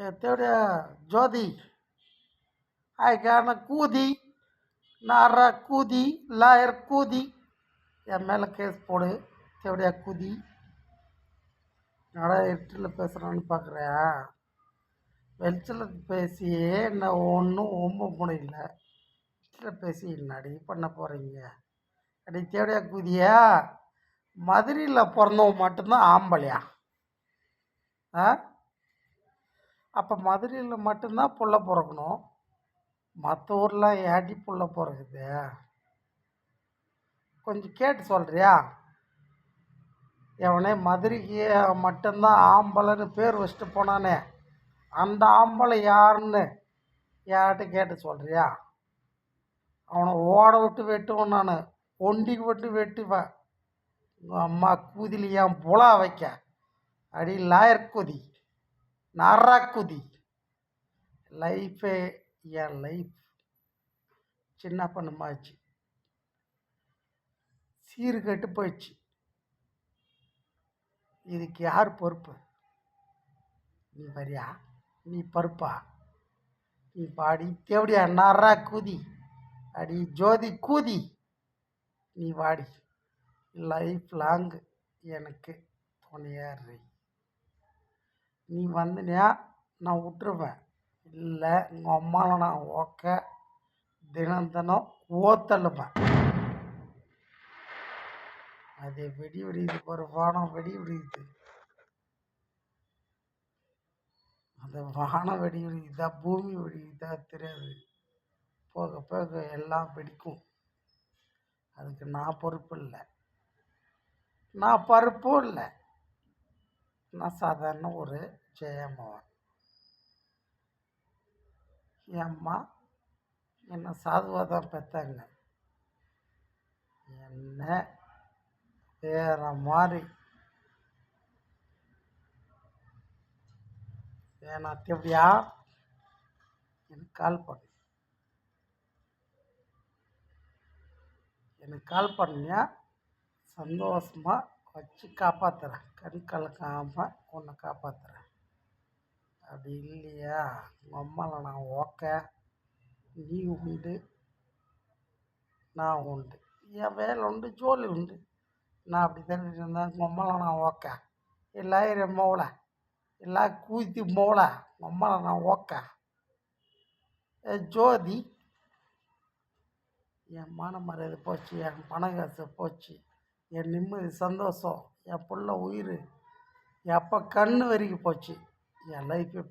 तेवढ्या ज्योती आहे का ना कूदी नारा कूदी लायर कूदी என் மேலே கேஸ் போடு தேவடியா குதி நடா எட்டில் பேசுகிறான்னு பார்க்குறியா வெளிச்சத்தில் பேசியே நான் ஒன்றும் ஒம்ப முடியல எட்டில் பேசி என்னடி பண்ண போகிறீங்க அடி தேவடியா குதியா மதுரையில் பிறந்தவன் மட்டும்தான் ஆம்பளையா ஆ அப்போ மதுரையில் மட்டும்தான் புள்ள பிறக்கணும் மற்ற ஊர்லாம் ஏடி புள்ள பிறகுது கொஞ்சம் கேட்டு சொல்கிறியா எவனே மதுரைக்கு மட்டும்தான் ஆம்பளைன்னு பேர் வச்சுட்டு போனானே அந்த ஆம்பளை யாருன்னு யார்கிட்ட கேட்டு சொல்கிறியா அவனை ஓட விட்டு வெட்டுவேன் நான் ஒண்டிக்கு விட்டு வெட்டுவேன் உங்கள் அம்மா கூதியில் என் புலா வைக்க அடி லாயர் குதி நரா குதி லைஃபே என் லைஃப் சின்ன பண்ணுமாச்சு சீரு கட்டு போயிடுச்சு இதுக்கு யார் பொறுப்பு நீ வரியா நீ பருப்பா நீ பாடி தேவடியா நரா கூதி அடி ஜோதி கூதி நீ வாடி லைஃப் லாங் எனக்கு துணையாரு நீ வந்தனியா நான் விட்டுருவேன் இல்லை உங்கள் அம்மாவை நான் ஓக்க தினம் தினம் ஓத்தழுவேன் அது வெடி வெடியுது ஒரு வானம் வெடி வெடியுது அந்த வானம் வெடி வெடிக்குதா பூமி வெடிக்குதா தெரியாது போக போக எல்லாம் வெடிக்கும் அதுக்கு நான் பொறுப்பு இல்லை நான் பருப்பும் இல்லை நான் சாதாரண ஒரு ஜெயமோகன் என் அம்மா என்னை சாதுவாக தான் பெற்றாங்க என்ன வேற மாதிரி வேணா எப்படியா எனக்கு கால் பண்ணியா சந்தோஷமாக வச்சு காப்பாற்றுறேன் கண் கலக்காமல் உன்னை காப்பாற்றுறேன் அப்படி இல்லையா உங்கள் அம்மாவில் நான் ஓக்க நீ உண்டு நான் உண்டு என் வேலை உண்டு ஜோலி உண்டு நான் அப்படி தெரிஞ்சுட்டு இருந்தேன் உங்கள் அம்மாவில் நான் ஓக்க எல்லாயிரம் மோளை எல்லா கூத்தி மோளை உங்கள் அம்மாவில் நான் ஓக்க ஜோதி என் மான மரியாதை போச்சு என் பண காசு போச்சு என் நிம்மதி சந்தோஷம் என் புள்ள உயிர் எப்போ கண்ணு வரைக்கும் போச்சு என் லைஃபே